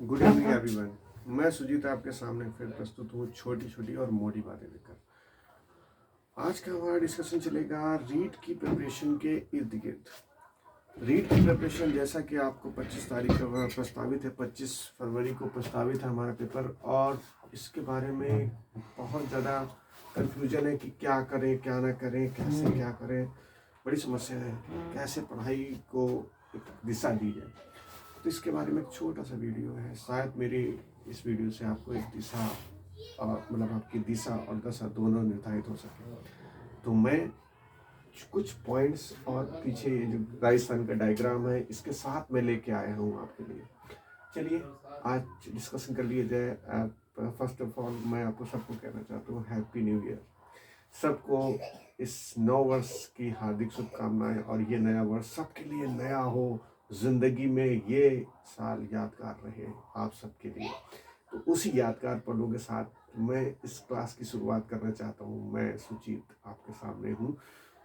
Good evening everyone. मैं सुजीत आपके सामने फिर प्रस्तुत हूँ छोटी छोटी और मोटी बातें लेकर। आज का हमारा डिस्कशन चलेगा रीट की प्रिपरेशन के इर्द गिर्द। रीट की प्रिपरेशन जैसा कि आपको 25 तारीख का प्रस्तावित है, 25 फरवरी को प्रस्तावित है हमारा पेपर, और इसके बारे में बहुत ज़्यादा कन्फ्यूजन है कि क्या करें क्या ना करें, कैसे क्या करें। बड़ी समस्या है कैसे पढ़ाई को एक दिशा दी जाए। तो इसके बारे में एक छोटा सा वीडियो है, शायद मेरी इस वीडियो से आपको एक दिशा मतलब आपकी दिशा और दशा दोनों निर्धारित हो सके। तो मैं कुछ पॉइंट्स और पीछे ये जो राजस्थान का डायग्राम है इसके साथ मैं लेके आया हूँ आपके लिए। चलिए आज डिस्कशन कर लिया जाए। फर्स्ट ऑफ ऑल मैं आपको सबको कहना चाहता हूँ हैप्पी न्यू ईयर। सबको इस नव वर्ष की हार्दिक शुभकामनाएं, और ये नया वर्ष सबके लिए नया हो, जिंदगी में ये साल यादगार रहे आप सबके लिए। तो उसी यादगार पलों के साथ मैं इस क्लास की शुरुआत करना चाहता हूँ। मैं सुजीत आपके सामने हूँ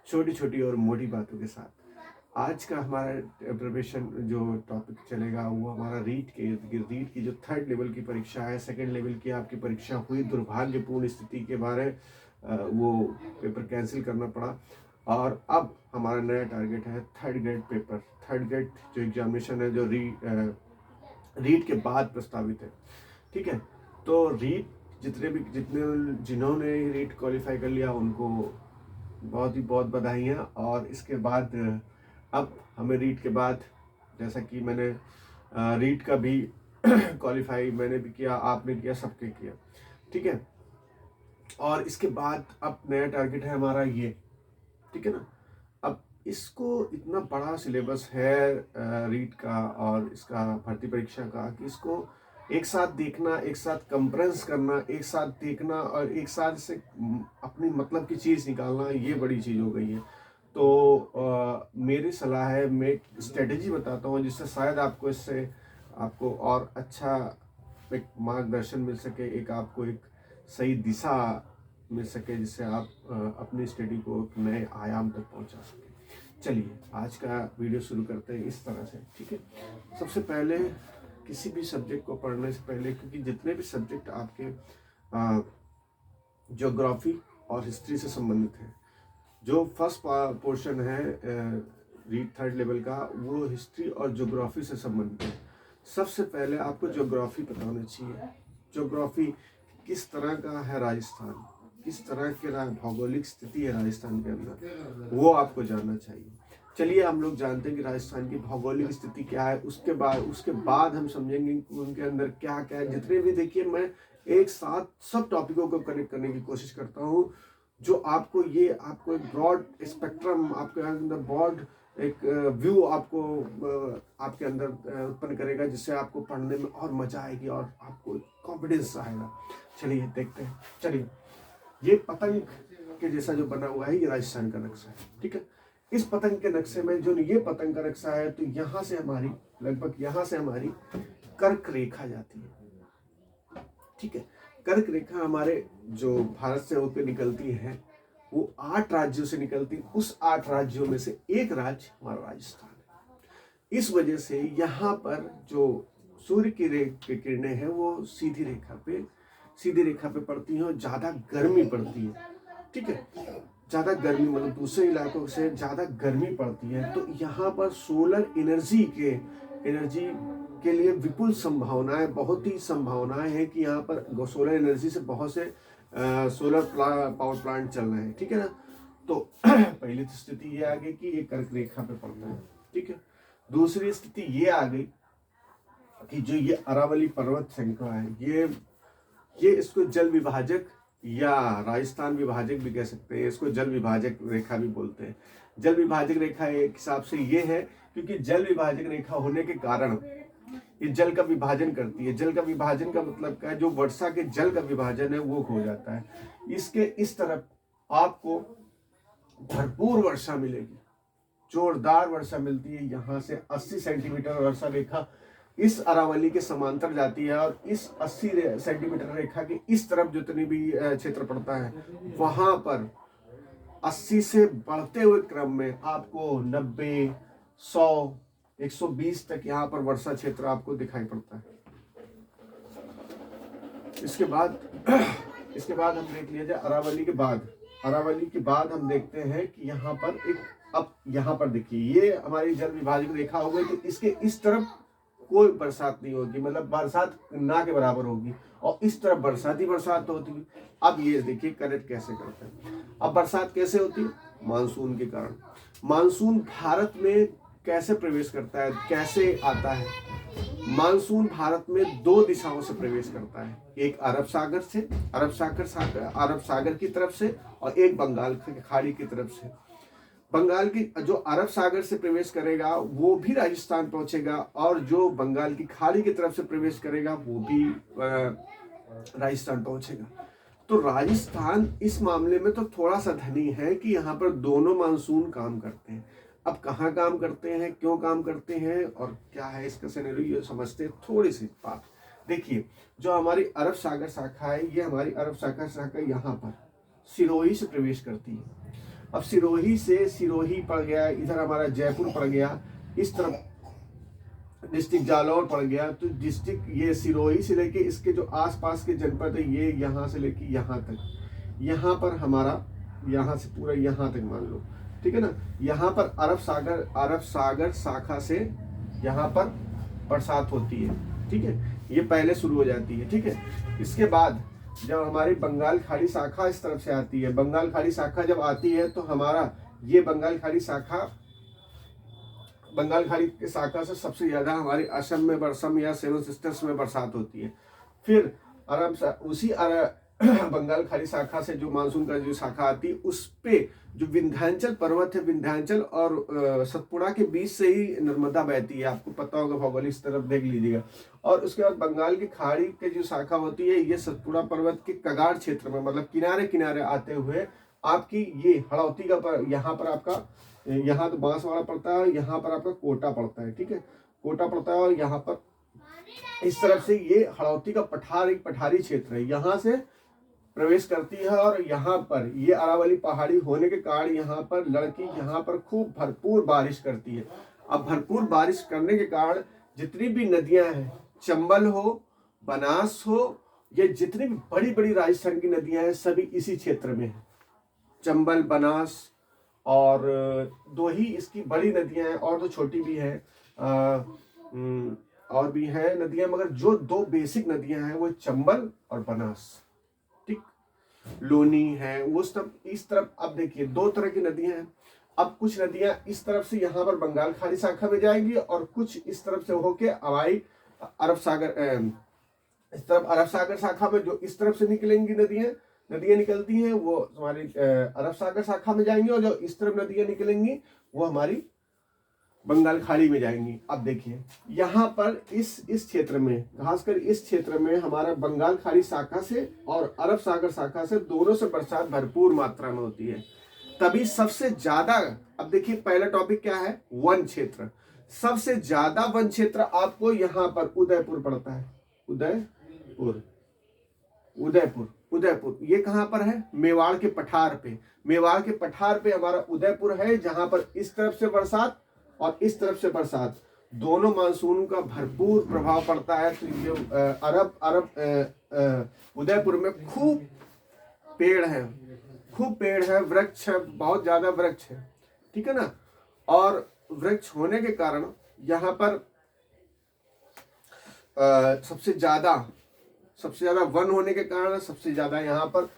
छोटी छोटी और मोटी बातों के साथ। आज का हमारा प्रिपरेशन जो टॉपिक चलेगा वो हमारा रीट के इर्द गिर्द। रीट की जो 3rd लेवल की परीक्षा है, 2nd लेवल की आपकी परीक्षा हुई, दुर्भाग्यपूर्ण स्थिति के बारे वो पेपर कैंसिल करना पड़ा, और अब हमारा नया टारगेट है 3rd grade paper. 3rd grade जो एग्जामिनेशन है जो रीट के बाद प्रस्तावित है। ठीक है, तो रीट जिन्होंने रीट क्वालिफाई कर लिया उनको बहुत बधाइयाँ। और इसके बाद अब हमें रीट के बाद, जैसा कि मैंने रीट का भी क्वालिफाई मैंने भी किया, आपने किया, सबके किया, ठीक है। और इसके बाद अब नया टारगेट है हमारा ये, ठीक है ना। अब इसको इतना बड़ा सिलेबस है रीट का और इसका भर्ती परीक्षा का कि इसको एक साथ देखना, एक साथ कंप्रेंस करना, एक साथ देखना और एक साथ से अपनी मतलब की चीज़ निकालना, ये बड़ी चीज़ हो गई है। तो मेरी सलाह है, मैं एक स्ट्रेटेजी बताता हूँ जिससे शायद आपको इससे आपको और अच्छा एक मार्गदर्शन मिल सके, एक आपको एक सही दिशा मिल सके, जिससे आप अपनी स्टडी को एक नए आयाम तक पहुंचा सके। चलिए आज का वीडियो शुरू करते हैं इस तरह से, ठीक है। सबसे पहले किसी भी सब्जेक्ट को पढ़ने से पहले, क्योंकि जितने भी सब्जेक्ट आपके ज्योग्राफी और हिस्ट्री से संबंधित हैं, जो फर्स्ट पोर्शन है रीट 3rd लेवल का, वो हिस्ट्री और ज्योग्राफी से संबंधित है। सबसे पहले आपको ज्योग्राफी पता होनी चाहिए। ज्योग्राफी किस तरह का है राजस्थान, किस तरह की भौगोलिक स्थिति है राजस्थान के अंदर, वो आपको जानना चाहिए। चलिए हम लोग जानते हैं कि राजस्थान की भौगोलिक स्थिति क्या है, उसके बाद हम समझेंगे कि उनके अंदर क्या क्या है। जितने भी, देखिए मैं एक साथ सब टॉपिकों को कनेक्ट करने की कोशिश करता हूँ, जो आपको एक ब्रॉड स्पेक्ट्रम, आपके अंदर ब्रॉड एक व्यू आपको आपके अंदर उत्पन्न करेगा, जिससे आपको पढ़ने में और मजा आएगी और आपको कॉन्फिडेंस आएगा। चलिए देखते हैं। चलिए, ये पतंग के जैसा जो बना हुआ है ये राजस्थान का नक्शा है, ठीक है। इस पतंग के नक्शे में जो ये पतंग का नक्शा है, तो यहाँ से हमारी लगभग यहाँ से हमारी कर्क रेखा जाती है, ठीक है। कर्क रेखा हमारे जो भारत से होकर निकलती है वो 8 राज्यों से निकलती है। उस 8 राज्यों में से एक राज्य हमारा राजस्थान है। इस वजह से यहाँ पर जो सूर्य की किरणें हैं वो सीधी रेखा पे पड़ती हैं और ज़्यादा गर्मी पड़ती है, ठीक है। ज़्यादा गर्मी मतलब दूसरे इलाकों से ज़्यादा गर्मी पड़ती है। तो यहाँ पर सोलर एनर्जी के लिए विपुल संभावनाएं, बहुत ही संभावनाएं हैं कि यहाँ पर सोलर एनर्जी से बहुत से सोलर पावर प्लांट चल रहे हैं, ठीक है ना। तो पहली स्थिति ये आ गई कि ये कर्क रेखा पे पड़ता है, ठीक है। दूसरी स्थिति ये आ गई कि जो ये अरावली पर्वत श्रृंखला है, ये इसको जल विभाजक या राजस्थान विभाजक भी कह सकते हैं, इसको जल विभाजक रेखा भी बोलते हैं। जल विभाजक रेखा एक हिसाब से ये है क्योंकि जल विभाजक रेखा होने के कारण ये जल का विभाजन करती है। जल का विभाजन का मतलब क्या है, जो वर्षा के जल का विभाजन है वो हो जाता है। इसके इस तरफ आपको भरपूर वर्षा मिलेगी, जोरदार वर्षा मिलती है। यहाँ से 80 सेंटीमीटर वर्षा रेखा इस अरावली के समांतर जाती है, और इस 80 सेंटीमीटर रेखा के इस तरफ जितनी भी क्षेत्र पड़ता है, वहां पर 80 से बढ़ते हुए क्रम में आपको 90, 100, 120 तक यहाँ पर वर्षा क्षेत्र आपको दिखाई पड़ता है, इसके बाद इसके बाद हम देख लिया जाए अरावली के बाद। अरावली के बाद हम देखते हैं कि यहाँ पर एक, अब यहाँ पर देखिए ये हमारी जल विभाजक रेखा हो गई, तो इसके इस तरफ कोई बरसात नहीं होगी, मतलब बरसात ना के बराबर होगी, और इस तरफ बरसात ही बरसात होती है। अब ये देखिए कनेक्ट कैसे करते हैं। अब बरसात कैसे होती है? मानसून के कारण। मानसून भारत में कैसे प्रवेश करता है, कैसे आता है? मानसून भारत में दो दिशाओं से प्रवेश करता है, एक अरब सागर से, अरब सागर की तरफ से, और एक बंगाल की खाड़ी की तरफ से। बंगाल की जो अरब सागर से प्रवेश करेगा वो भी राजस्थान पहुंचेगा, और जो बंगाल की खाड़ी की तरफ से प्रवेश करेगा वो भी राजस्थान पहुंचेगा। तो राजस्थान इस मामले में तो थोड़ा सा धनी है कि यहाँ पर दोनों मानसून काम करते हैं। अब कहाँ काम करते हैं, क्यों काम करते हैं, और क्या है इसका सिनेरियो, ये समझते हैं थोड़ी सी बात। देखिए जो हमारी अरब सागर शाखा है, ये हमारी अरब सागर शाखा यहाँ पर सिरोही से प्रवेश करती है। अब सिरोही से, सिरोही पड़ गया, इधर हमारा जयपुर पड़ गया, इस तरफ डिस्ट्रिक्ट जालौर पड़ गया, तो डिस्ट्रिक्ट ये सिरोही से लेके इसके जो आसपास के जनपद है ये यहाँ से लेके यहाँ तक, यहाँ पर हमारा यहाँ से पूरा यहाँ तक मान लो, ठीक है ना। यहाँ पर अरब सागर शाखा से यहाँ पर बरसात होती है, ठीक है, ये पहले शुरू हो जाती है, ठीक है। इसके बाद जब हमारी बंगाल खाड़ी शाखा इस तरफ से आती है, बंगाल खाड़ी शाखा जब आती है तो हमारा ये बंगाल खाड़ी की शाखा से सबसे ज्यादा हमारी असम में या सेवन सिस्टर्स में बरसात होती है। फिर बंगाल खाड़ी शाखा से जो मानसून का जो शाखा आती है उस पे जो विंध्याचल पर्वत है, विंध्याचल और सतपुड़ा के बीच से ही नर्मदा बहती है, आपको पता होगा, भौगोलिक इस तरफ देख लीजिएगा। और उसके बाद बंगाल की खाड़ी की जो शाखा होती है ये सतपुड़ा पर्वत के कगार क्षेत्र में, मतलब किनारे किनारे आते हुए आपकी ये हड़ौती का यहाँ पर आपका, यहाँ तो बांसवाड़ा पड़ता है, यहाँ पर आपका कोटा पड़ता है, ठीक है, कोटा पड़ता है, और यहाँ पर इस तरफ से ये हड़ौती का एक पठारी क्षेत्र है, यहाँ से प्रवेश करती है। और यहाँ पर ये अरावली पहाड़ी होने के कारण यहाँ पर लड़की यहाँ पर खूब भरपूर बारिश करती है। अब भरपूर बारिश करने के कारण जितनी भी नदियां हैं, चंबल हो, बनास हो, ये जितनी भी बड़ी बड़ी राजस्थान की नदियां हैं सभी इसी क्षेत्र में है। चंबल, बनास और दो ही इसकी बड़ी नदियां हैं, और तो छोटी भी है, और भी है नदियां, मगर जो दो बेसिक नदियां हैं वो चंबल और बनास, ठीक, लोनी है वो सब इस तरफ। अब देखिए दो तरह की नदियां हैं। अब कुछ नदियां इस तरफ से यहाँ पर बंगाल खाड़ी शाखा में जाएंगी, और कुछ इस तरफ से होके हवाई अरब सागर, इस तरफ अरब सागर शाखा में जो इस तरफ से निकलेंगी नदियां निकलती हैं वो हमारी अरब सागर शाखा में जाएंगी, और जो इस तरफ नदियां निकलेंगी वो हमारी बंगाल खाड़ी में जाएंगी। अब देखिए यहाँ पर इस क्षेत्र में, खासकर इस क्षेत्र में हमारा बंगाल खाड़ी शाखा से और अरब सागर शाखा से दोनों से बरसात भरपूर मात्रा में होती है। तभी सबसे ज्यादा, अब देखिए पहला टॉपिक क्या है, वन क्षेत्र। सबसे ज्यादा वन क्षेत्र आपको यहाँ पर उदयपुर पड़ता है, उदयपुर ये कहां पर है, मेवाड़ के पठार पे। मेवाड़ के पठार पे हमारा उदयपुर है, जहां पर इस तरफ से बरसात और इस तरफ से बरसात, दोनों मानसून का भरपूर प्रभाव पड़ता है। तो ये उदयपुर में खूब पेड़ है, वृक्ष है, बहुत ज्यादा वृक्ष है, ठीक है ना। और वृक्ष होने के कारण यहाँ पर सबसे ज्यादा वन होने के कारण सबसे ज्यादा यहाँ पर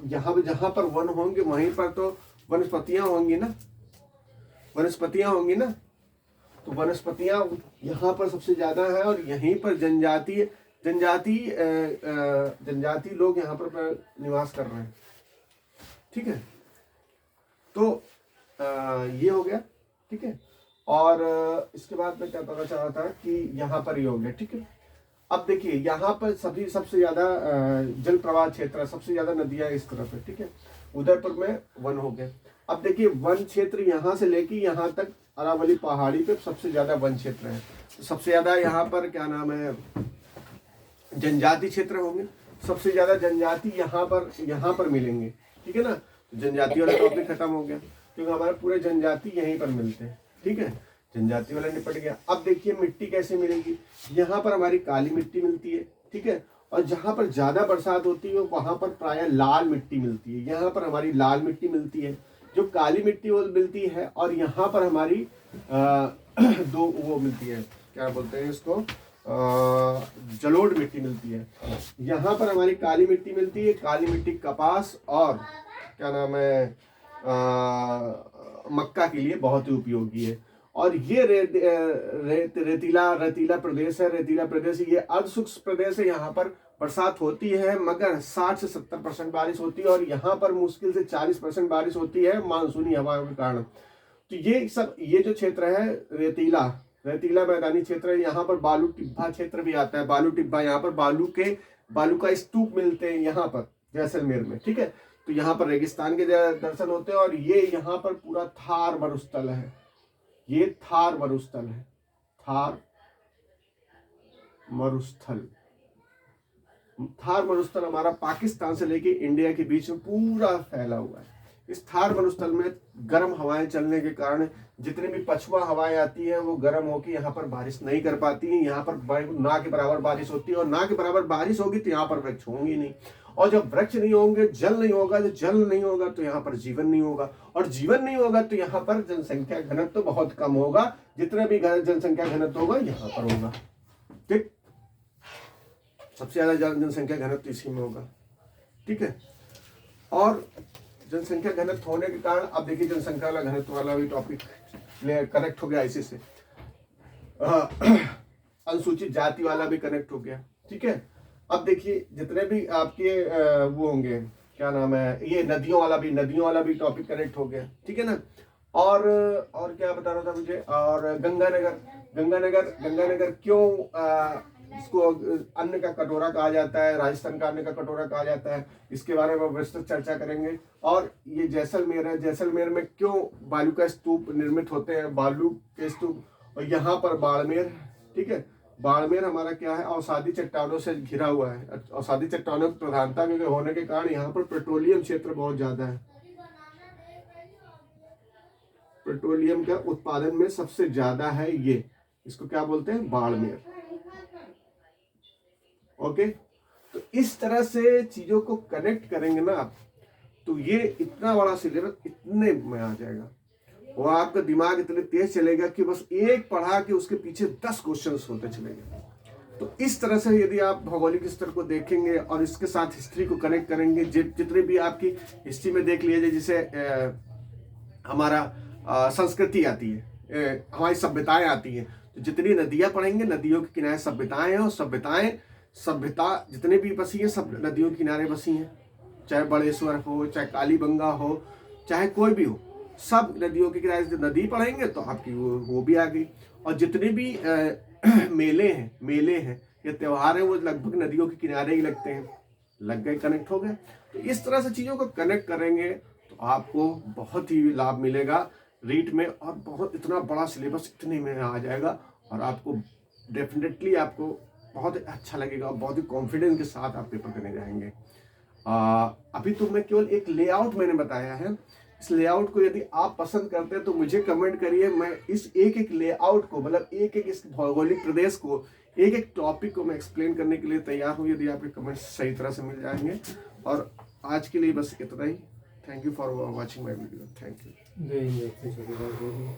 जहां पर वन होंगे वहीं पर तो वनस्पतियां होंगी ना, तो वनस्पतियां यहाँ पर सबसे ज्यादा है, और यहीं पर जनजाति लोग यहाँ पर निवास कर रहे हैं, ठीक है। तो ये हो गया, ठीक है। और इसके बाद मैं क्या बताना चाह रहा था कि यहाँ पर ये हो गया, ठीक है। अब देखिए यहाँ पर सबसे ज्यादा जल प्रवाह क्षेत्र, सबसे ज्यादा नदियां इस तरफ है, ठीक है। उदयपुर में वन हो गया। अब देखिए वन क्षेत्र यहाँ से लेके यहाँ तक अरावली पहाड़ी पे सबसे ज्यादा वन क्षेत्र है। तो सबसे ज्यादा यहाँ पर क्या नाम है, जनजाति क्षेत्र होंगे, सबसे ज्यादा जनजाति यहाँ पर मिलेंगे, ठीक है ना। तो जनजाति वाला टॉपिक खत्म हो गया, क्योंकि हमारे पूरे जनजाति यहीं पर मिलते हैं, ठीक है, जनजाति वाला निपट गया। अब देखिए मिट्टी कैसे मिलेगी, यहाँ पर हमारी काली मिट्टी मिलती है, ठीक है, और जहाँ पर ज़्यादा बरसात होती है वहाँ पर प्रायः लाल मिट्टी मिलती है। यहाँ पर हमारी लाल मिट्टी मिलती है, जो काली मिट्टी वो मिलती है, और यहाँ पर हमारी दो वो मिलती है, क्या बोलते हैं इसको, जलोढ़ मिट्टी मिलती है। यहाँ पर हमारी काली मिट्टी मिलती है। काली मिट्टी कपास और क्या नाम है मक्का के लिए बहुत ही उपयोगी है। और ये रेतीला प्रदेश है। रेतीला प्रदेश ये अर्धशुष्क प्रदेश है। यहाँ पर बरसात होती है मगर 60 से 70% बारिश होती है, और यहाँ पर मुश्किल से 40% बारिश होती है मानसूनी हवाओं के कारण। तो ये जो क्षेत्र है रेतीला मैदानी क्षेत्र है। यहाँ पर बालू टिब्बा क्षेत्र भी आता है। बालू टिब्बा, यहाँ पर बालू का स्तूप मिलते हैं यहाँ पर जैसलमेर में, ठीक है। तो यहाँ पर रेगिस्तान के दर्शन होते हैं। और ये यहाँ पर पूरा थार मरुस्थल है। ये थार मरुस्थल है। थार मरुस्थल हमारा पाकिस्तान से लेके इंडिया के बीच में पूरा फैला हुआ है। इस थार मरुस्थल में गर्म हवाएं चलने के कारण जितने भी पछुआ हवाएं आती हैं वो गर्म होकर यहाँ पर बारिश नहीं कर पाती हैं। यहाँ पर ना के बराबर बारिश होती है, और ना के बराबर बारिश होगी तो यहाँ पर वृक्ष होंगे नहीं। और जब वृक्ष नहीं होंगे, जल नहीं होगा, जो जल नहीं होगा तो यहाँ पर जीवन नहीं होगा, और जीवन नहीं होगा तो यहाँ पर जनसंख्या घनत्व तो बहुत कम होगा। जितना भी जनसंख्या घनत्व होगा यहाँ पर होगा, ठीक। सबसे ज्यादा जनसंख्या घनत्व इसी में होगा, ठीक है। और जनसंख्या घनत्व होने के कारण अब देखिए जनसंख्या वाला घनत्व वाला भी टॉपिक कनेक्ट हो गया इसी से। अनुसूचित जाति वाला भी कनेक्ट हो गया, ठीक है। अब देखिए जितने भी आपके वो होंगे, क्या नाम है, ये नदियों वाला भी टॉपिक कनेक्ट हो गया, ठीक है ना। और क्या बता रहा था मुझे, और गंगानगर क्यों इसको अन्न का कटोरा कहा जाता है, राजस्थान का अन्न का कटोरा कहा जाता है, इसके बारे में विस्तृत चर्चा करेंगे। और ये जैसलमेर है, जैसलमेर में क्यों बालू का स्तूप निर्मित होते हैं, बालू के स्तूप। और यहाँ पर बाड़मेर, ठीक है। बाड़मेर हमारा क्या है, अवसादी चट्टानों से घिरा हुआ है। अवसादी चट्टानों की प्रधानता के होने के कारण यहाँ पर पेट्रोलियम क्षेत्र बहुत ज्यादा है। पेट्रोलियम का उत्पादन में सबसे ज्यादा है ये, इसको क्या बोलते हैं, बाड़मेर। ओके, तो इस तरह से चीजों को कनेक्ट करेंगे ना आप, तो ये इतना बड़ा सिलेबस इतने में आ जाएगा, और आपका दिमाग इतने तेज चलेगा कि बस एक पढ़ा के उसके पीछे 10 क्वेश्चंस होते चलेंगे। तो इस तरह से यदि आप भौगोलिक स्तर को देखेंगे और इसके साथ हिस्ट्री को कनेक्ट करेंगे, जितने भी आपकी हिस्ट्री में देख लीजिए, जैसे हमारा संस्कृति आती है, हमारी सभ्यताएं आती हैं, तो जितनी नदियां पढ़ेंगे, नदियों के किनारे सभ्यताएं हैं, और सभ्यता जितने भी बसी है सब नदियों के किनारे बसी हैं। चाहे बड़ेश्वर हो, चाहे कालीबंगा हो, चाहे कोई भी हो, सब नदियों के किनारे से नदी पढ़ेंगे तो आपकी वो भी आ गई। और जितने भी मेले हैं या त्योहार हैं, वो लगभग नदियों के किनारे ही लगते हैं, लग गए, कनेक्ट हो गए। तो इस तरह से चीज़ों को कनेक्ट करेंगे तो आपको बहुत ही लाभ मिलेगा रीट में, और बहुत इतना बड़ा सिलेबस इतने में आ जाएगा, और आपको डेफिनेटली आपको बहुत अच्छा लगेगा, और बहुत ही कॉन्फिडेंस के साथ आप पेपर देने जाएंगे। अभी तो मैं केवल एक लेआउट मैंने बताया है। इस लेआउट को यदि आप पसंद करते हैं तो मुझे कमेंट करिए। मैं इस एक लेआउट को, मतलब एक इस भौगोलिक प्रदेश को, एक टॉपिक को मैं एक्सप्लेन करने के लिए तैयार हूँ, यदि आपके कमेंट्स सही तरह से मिल जाएंगे। और आज के लिए बस इतना ही। Thank you for watching my video. Thank you.